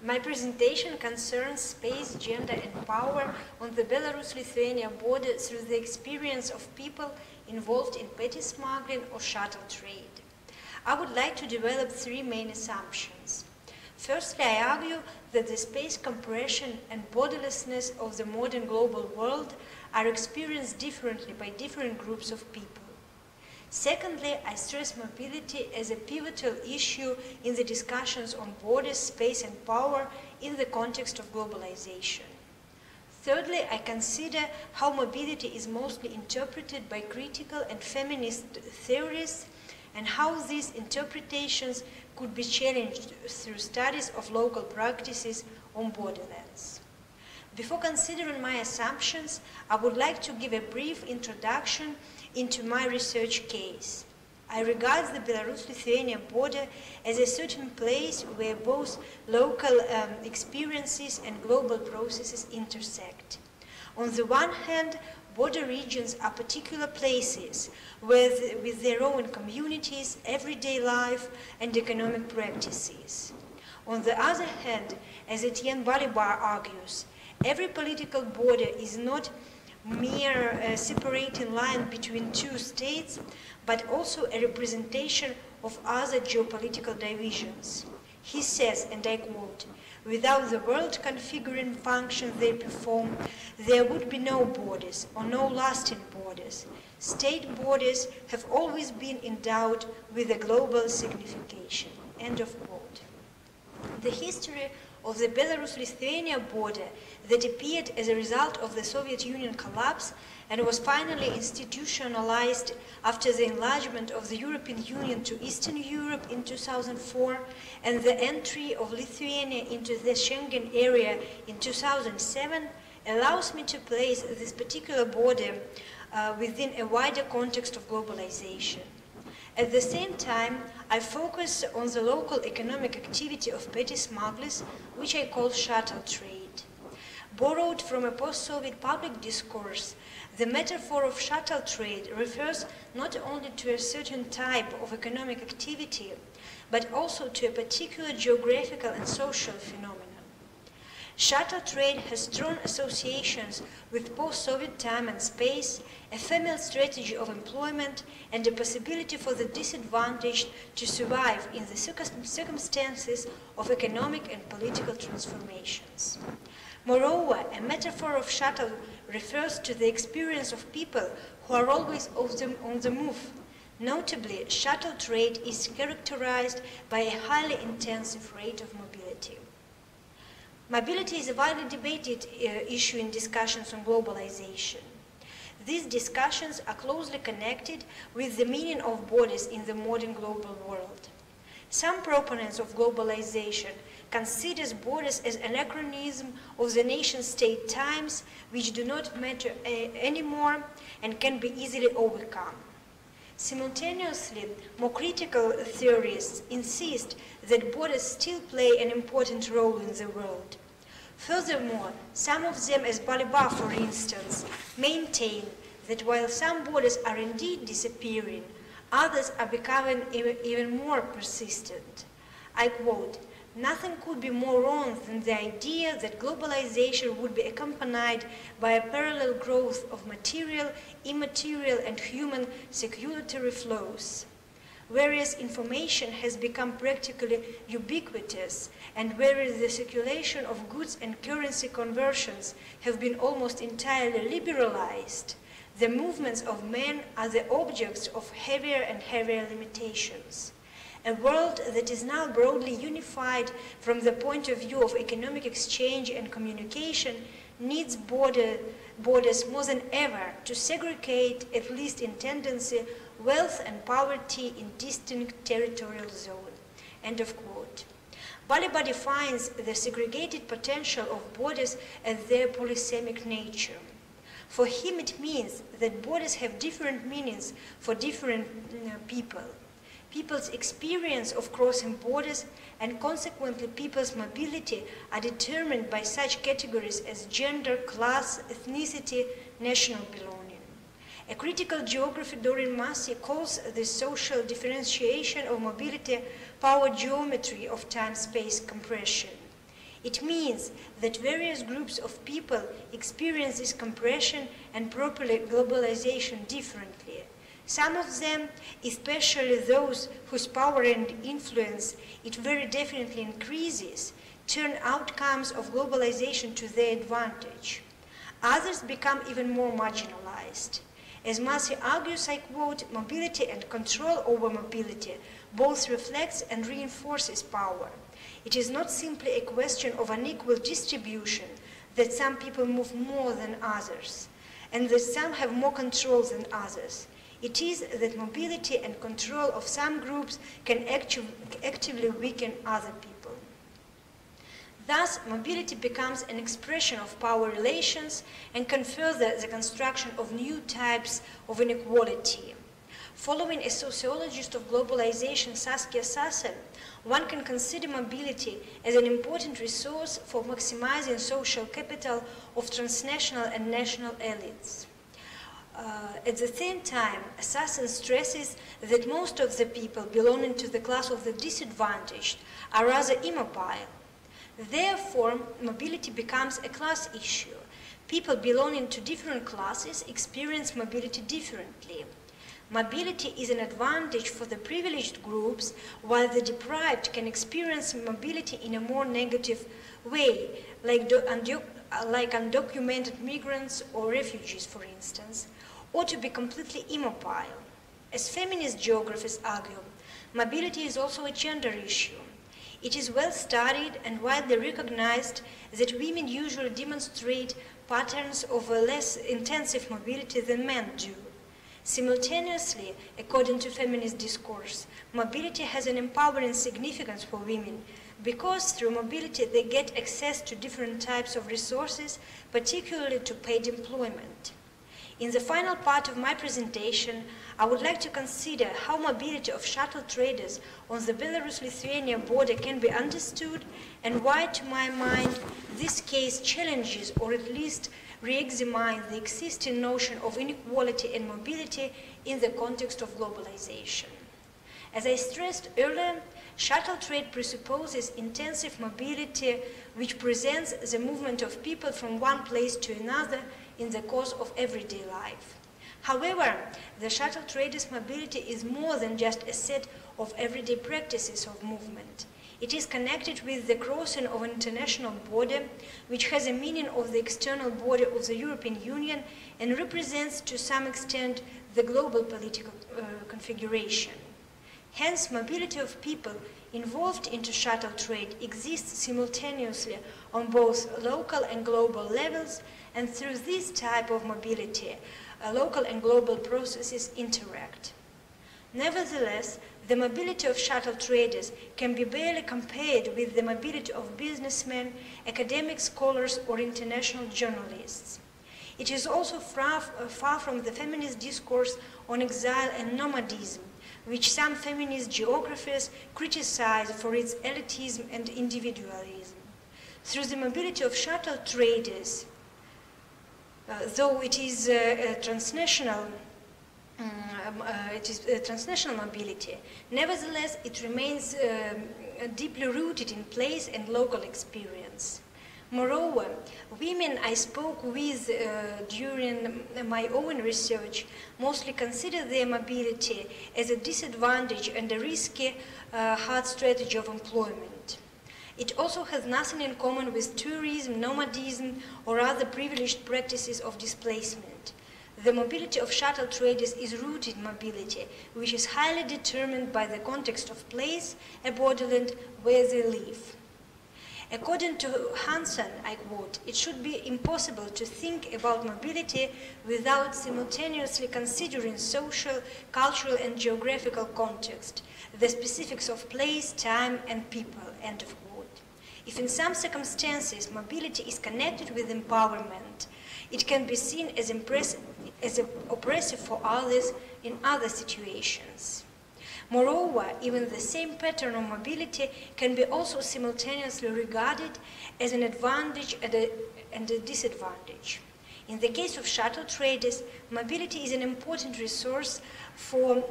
My presentation concerns space, gender and power on the Belarus-Lithuania border through the experience of people involved in petty smuggling or shuttle trade. I would like to develop three main assumptions. Firstly, I argue that the space compression and borderlessness of the modern global world are experienced differently by different groups of people. Secondly, I stress mobility as a pivotal issue in the discussions on borders, space and power in the context of globalization. Thirdly, I consider how mobility is mostly interpreted by critical and feminist theorists and how these interpretations could be challenged through studies of local practices on borderlands. Before considering my assumptions, I would like to give a brief introduction into my research case. I regard the Belarus-Lithuania border as a certain place where both local experiences and global processes intersect. On the one hand, border regions are particular places with their own communities, everyday life, and economic practices. On the other hand, as Etienne Balibar argues, every political border is not mere separating line between two states, but also a representation of other geopolitical divisions. He says, and I quote, "Without the world configuring function they perform, there would be no borders or no lasting borders. State borders have always been endowed with a global signification." End of quote. The history of the Belarus-Lithuania border that appeared as a result of the Soviet Union collapse and was finally institutionalized after the enlargement of the European Union to Eastern Europe in 2004 and the entry of Lithuania into the Schengen area in 2007 allows me to place this particular border within a wider context of globalization. At the same time, I focus on the local economic activity of petty smugglers, which I call shuttle trade. Borrowed from a post-Soviet public discourse, the metaphor of shuttle trade refers not only to a certain type of economic activity, but also to a particular geographical and social phenomenon. Shuttle trade has strong associations with post-Soviet time and space, a female strategy of employment, and a possibility for the disadvantaged to survive in the circumstances of economic and political transformations. Moreover, a metaphor of shuttle refers to the experience of people who are always on the move. Notably, shuttle trade is characterized by a highly intensive rate of mobility. Mobility is a widely debated issue in discussions on globalization. These discussions are closely connected with the meaning of borders in the modern global world. Some proponents of globalization consider borders as an anachronism of the nation-state times which do not matter anymore and can be easily overcome. Simultaneously, more critical theorists insist that borders still play an important role in the world. Furthermore, some of them, as Balibar for instance, maintain that while some borders are indeed disappearing, others are becoming even more persistent. I quote, "Nothing could be more wrong than the idea that globalization would be accompanied by a parallel growth of material, immaterial, and human circulatory flows. Whereas information has become practically ubiquitous, and whereas the circulation of goods and currency conversions have been almost entirely liberalized, the movements of men are the objects of heavier and heavier limitations. A world that is now broadly unified from the point of view of economic exchange and communication needs borders more than ever to segregate, at least in tendency, wealth and poverty in distinct territorial zones." End of quote. Balibar defines the segregated potential of borders as their polysemic nature. For him, it means that borders have different meanings for different people. People's experience of crossing borders and consequently people's mobility are determined by such categories as gender, class, ethnicity, national belonging. A critical geographer, Dorin Massey, calls this social differentiation of mobility power geometry of time-space compression. It means that various groups of people experience this compression and properly globalization differently. Some of them, especially those whose power and influence it very definitely increases, turn outcomes of globalization to their advantage. Others become even more marginalized. As Massey argues, I quote, mobility and control over mobility both reflects and reinforces power. It is not simply a question of unequal distribution, that some people move more than others, and that some have more control than others. It is that mobility and control of some groups can actively weaken other people. Thus, mobility becomes an expression of power relations and can further the construction of new types of inequality. Following a sociologist of globalization, Saskia Sassen, one can consider mobility as an important resource for maximizing social capital of transnational and national elites. At the same time, Sassen stresses that most of the people belonging to the class of the disadvantaged are rather immobile. Therefore, mobility becomes a class issue. People belonging to different classes experience mobility differently. Mobility is an advantage for the privileged groups, while the deprived can experience mobility in a more negative way, like undocumented migrants or refugees, for instance, or to be completely immobile. As feminist geographers argue, mobility is also a gender issue. It is well studied and widely recognized that women usually demonstrate patterns of a less intensive mobility than men do. Simultaneously, according to feminist discourse, mobility has an empowering significance for women because through mobility they get access to different types of resources, particularly to paid employment. In the final part of my presentation, I would like to consider how mobility of shuttle traders on the Belarus-Lithuania border can be understood and why, to my mind, this case challenges or at least re-examines the existing notion of inequality and mobility in the context of globalization. As I stressed earlier, shuttle trade presupposes intensive mobility which presents the movement of people from one place to another in the course of everyday life. However, the shuttle traders' mobility is more than just a set of everyday practices of movement. It is connected with the crossing of an international border, which has a meaning of the external border of the European Union and represents to some extent the global political configuration. Hence, mobility of people involved into shuttle trade exists simultaneously on both local and global levels, and through this type of mobility, local and global processes interact. Nevertheless, the mobility of shuttle traders can be barely compared with the mobility of businessmen, academic scholars, or international journalists. It is also far from the feminist discourse on exile and nomadism, which some feminist geographers criticize for its elitism and individualism. Through the mobility of shuttle traders, though it is transnational mobility, nevertheless it remains deeply rooted in place and local experience. Moreover, women I spoke with during my own research mostly consider their mobility as a disadvantage and a risky, hard strategy of employment. It also has nothing in common with tourism, nomadism, or other privileged practices of displacement. The mobility of shuttle traders is rooted mobility, which is highly determined by the context of place, a borderland where they live. According to Hansen, I quote, it should be impossible to think about mobility without simultaneously considering social, cultural, and geographical context, the specifics of place, time, and people, end of quote. If in some circumstances mobility is connected with empowerment, it can be seen as oppressive for others in other situations. Moreover, even the same pattern of mobility can be also simultaneously regarded as an advantage and a disadvantage. In the case of shuttle traders, mobility is an important resource for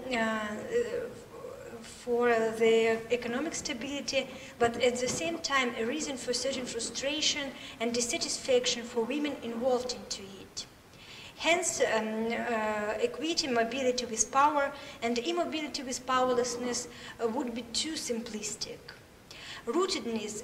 for the economic stability, but at the same time a reason for certain frustration and dissatisfaction for women involved into it. Hence, equating mobility with power and immobility with powerlessness would be too simplistic. Rootedness,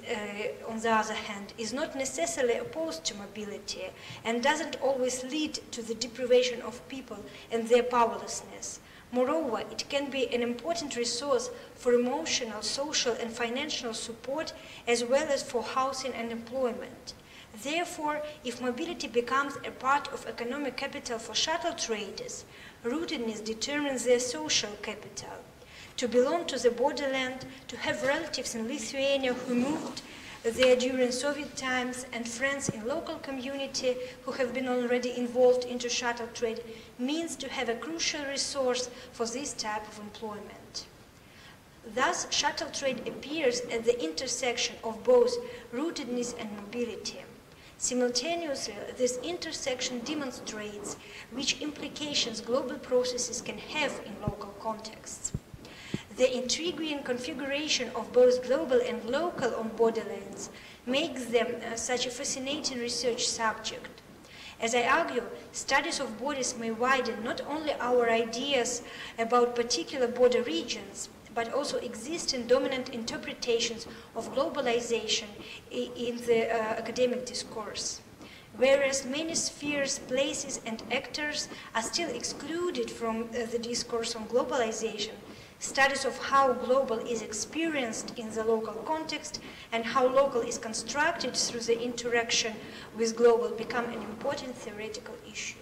on the other hand, is not necessarily opposed to mobility and doesn't always lead to the deprivation of people and their powerlessness. Moreover, it can be an important resource for emotional, social, and financial support, as well as for housing and employment. Therefore, if mobility becomes a part of economic capital for shuttle traders, rootedness determines their social capital. To belong to the borderland, to have relatives in Lithuania who moved there during Soviet times and friends in local community who have been already involved into shuttle trade means to have a crucial resource for this type of employment. Thus, shuttle trade appears at the intersection of both rootedness and mobility. Simultaneously, this intersection demonstrates which implications global processes can have in local contexts. The intriguing configuration of both global and local on borderlands makes them such a fascinating research subject. As I argue, studies of borders may widen not only our ideas about particular border regions, but also existing dominant interpretations of globalization in the academic discourse. Whereas many spheres, places, and actors are still excluded from the discourse on globalization, studies of how global is experienced in the local context and how local is constructed through the interaction with global become an important theoretical issue.